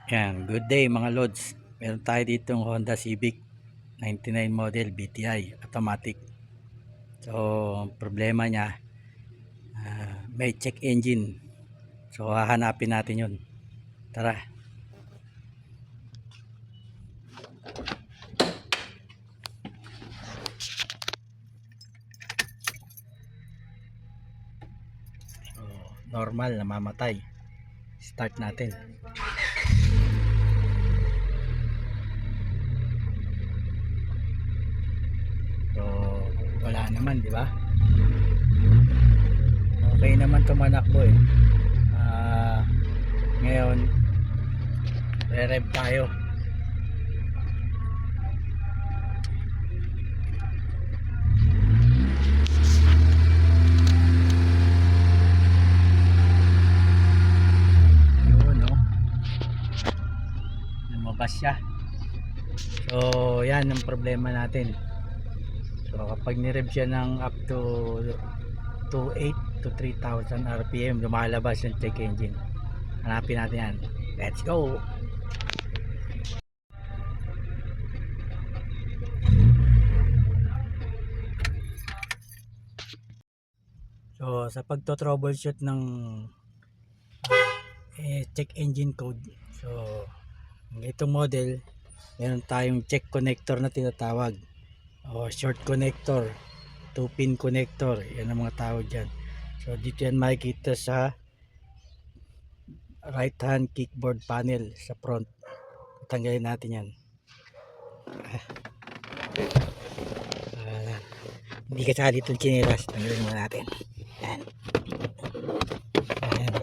Yan, good day mga lods. Meron tayo ditong Honda Civic 99 model BTI automatic. So, ang problema niya, may check engine. So, hahanapin natin yun. Tara. So, normal, namamatay. Start natin. So, wala naman, di ba? Okay naman tumanakbo eh. Ngayon, re-rev tayo. Yun, no? Lumabas siya. So, yan ang problema natin. So, kapag ni-rev siya ng up to 2.8 to 3,000 RPM, lumalabas yung check engine. Hanapin natin yan. Let's go! So, sa pagto-troubleshoot ng check engine code, so, itong model, meron tayong check connector na tinatawag. O, short connector, 2-pin connector, yan ang mga tawag dyan. So, dito yan makikita sa right hand kickboard panel sa front. Tanggalin natin yan. Hindi kasali itong chinelas, tanggalin muna natin. Yan. Ayan.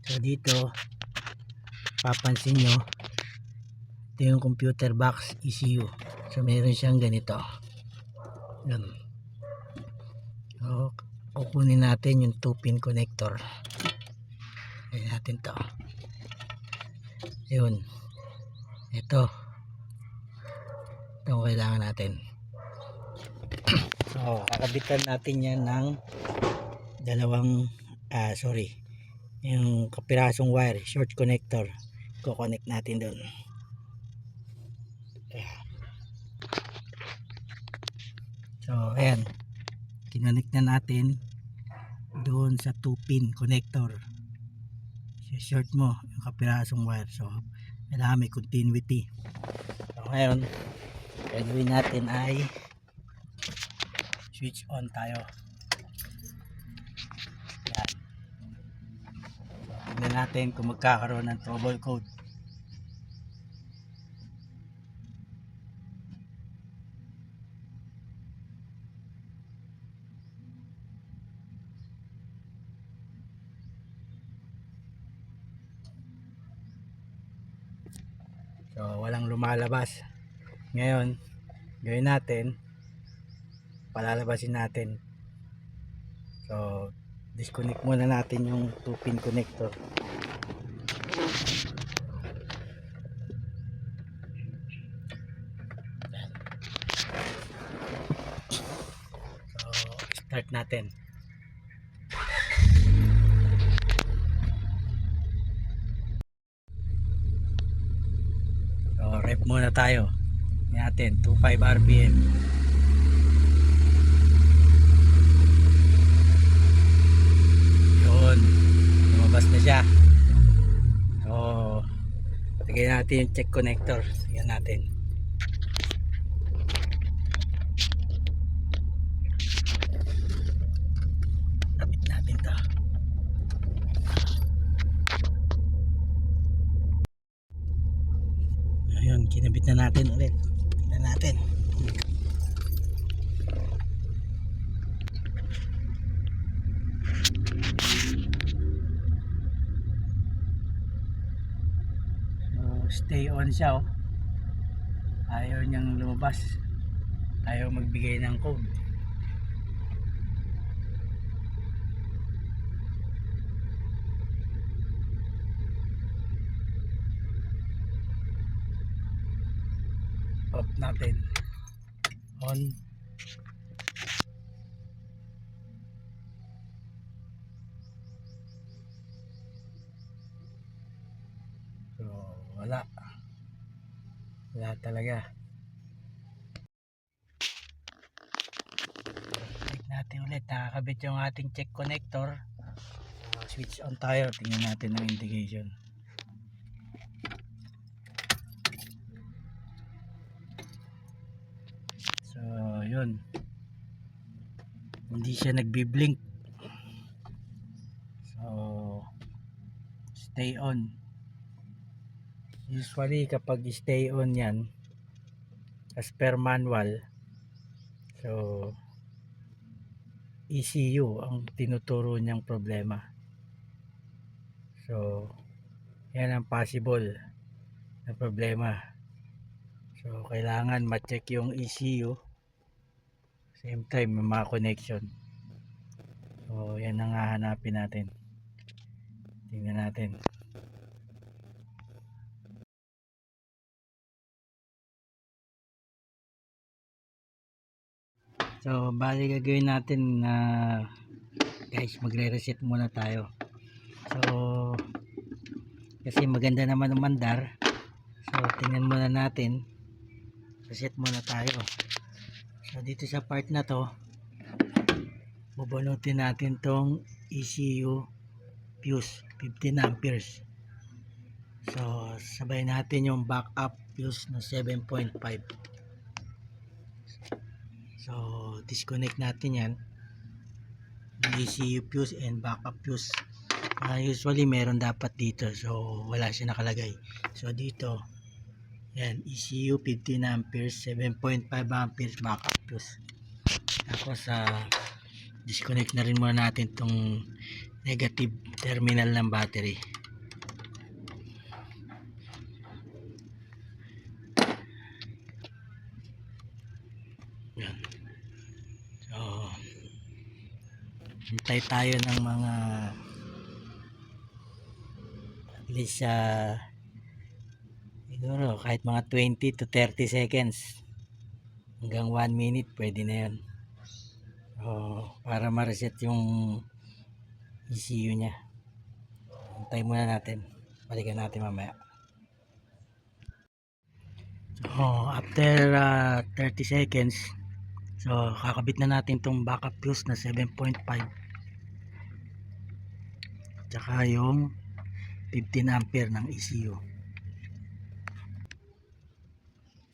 So dito papansin nyo, ito yung computer box ECU. So meron siyang ganito. Yan. So kukunin natin yung 2-pin connector. Ayan natin to. Yun. Ito ang kailangan natin. So kakabitan natin yan ng dalawang yung kapirasong wire, short connector. Ko-connect natin doon. So ayan, kinonnect na natin doon sa 2-pin connector. Short mo yung kapirasong wire, so kailangan may continuity. So ngayon, gagawin natin ay switch on tayo. Yan. Tignan natin kung magkakaroon ng trouble code. So walang lumalabas. Ngayon, gawin natin, palalabasin natin. So disconnect muna natin yung 2-pin connector. So start natin. So rev muna tayo. Natin 25 RPM. Yun, lumabas na siya. So lagay natin yung check connector. Yan natin. Kapit natin to. Ayun, kinabit na natin ulit. Tingnan natin. Stay on siya, oh. Ayaw niyang lumabas, ayaw magbigay ng code. Off natin, on. So wala talaga. Check natin ulit, nakakabit yung ating check connector. Switch on tayo, tingnan natin ang indication. So yun, hindi siya nagbi-blink, so stay on. Usually kapag stay on yan as per manual, so ECU ang tinuturo niyang problema. So yan ang possible na problema. So kailangan ma-check yung ECU, same time may mga connection. So yan ang hahanapin natin. Tingnan natin. So bali gagawin natin na guys, magre-reset muna tayo. So kasi maganda naman umandar, so tingnan muna natin, reset muna tayo. So dito sa part na to, bubunutin natin tong ECU fuse 15 amperes. So sabay natin yung backup fuse na 7.5. So disconnect natin yan, ECU fuse and backup fuse. Usually meron dapat dito, so wala siya nakalagay. So dito yan, ECU 15 amperes 7.5 amperes backup fuse. Tapos disconnect na rin muna natin tong negative terminal ng battery. Yan. So hintay tayo ng mga at least siguro kahit mga 20 to 30 seconds hanggang 1 minute pwede na yan. So para ma-reset yung ECU nya, hintay muna natin, balikan natin mamaya. So after 30 seconds, so kakabit na natin tong backup fuse na 7.5 tsaka yung 15 ampere ng ECU.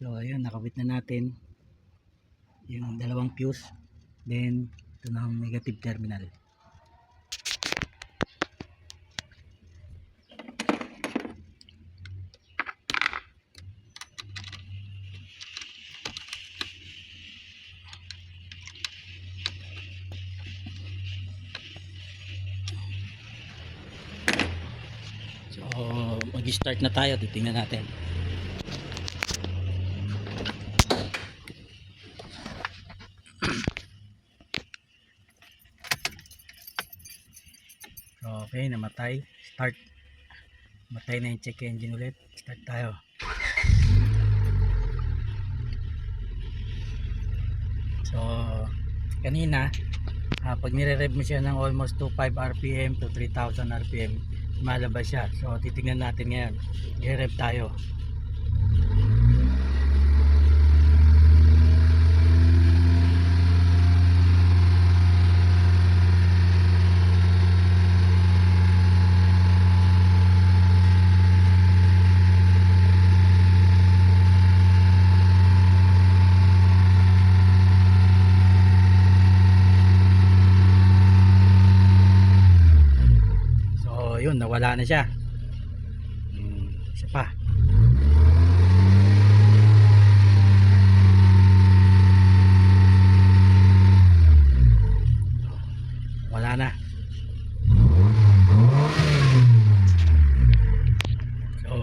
So ayun, nakabit na natin yung dalawang fuse, then ito na ang negative terminal. So mag-start na tayo, titingnan natin. So okay, namatay. Start. Matay na yung check engine ulit. Start tayo. So kanina pag nire-rev mo siya ng almost 25 rpm to 3000 rpm, malabas siya. So titingnan natin ngayon, i-rev tayo. Yun, nawala na siya. Isa pa. Wala na. So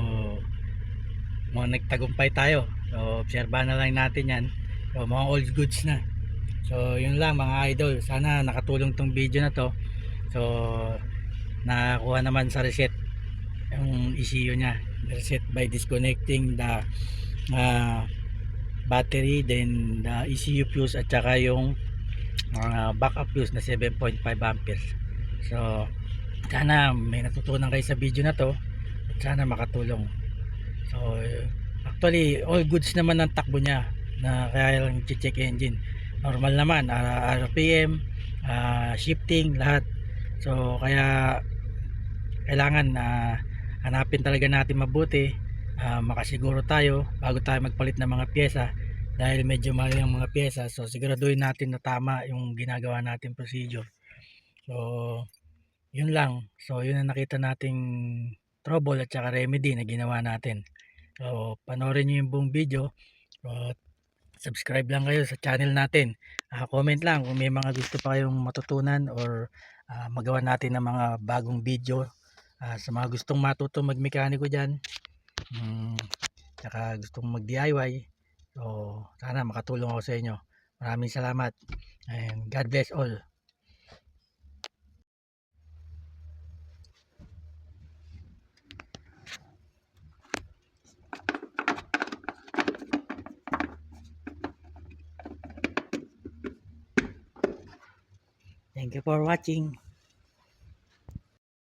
nagtagumpay tayo. So obserbahan na lang natin yan. So mga old goods na. So yun lang mga idol, sana nakatulong tong video na to. So nakakuha naman sa reset yung ECU nya, reset by disconnecting the battery, then the ECU fuse at saka yung backup fuse na 7.5 amperes. So sana may natutunan kayo sa video na to at sana makatulong. So actually all goods naman ang takbo niya, na kaya lang check engine normal naman, RPM, shifting, lahat. So kaya kailangan hanapin talaga natin mabuti, makasiguro tayo bago tayo magpalit ng mga pyesa, dahil medyo mahal yung mga pyesa. So siguraduhin natin na tama yung ginagawa natin procedure. So yun lang. So yun ang nakita nating trouble at saka remedy na ginawa natin. So panoorin nyo yung buong video. So, subscribe lang kayo sa channel natin. Comment lang kung may mga gusto pa kayong matutunan or magawa natin ng mga bagong video. Sa mga gustong matuto magmekaniko dyan, tsaka gustong mag DIY, so sana makatulong ako sa inyo. Maraming salamat and God bless all. Thank you for watching.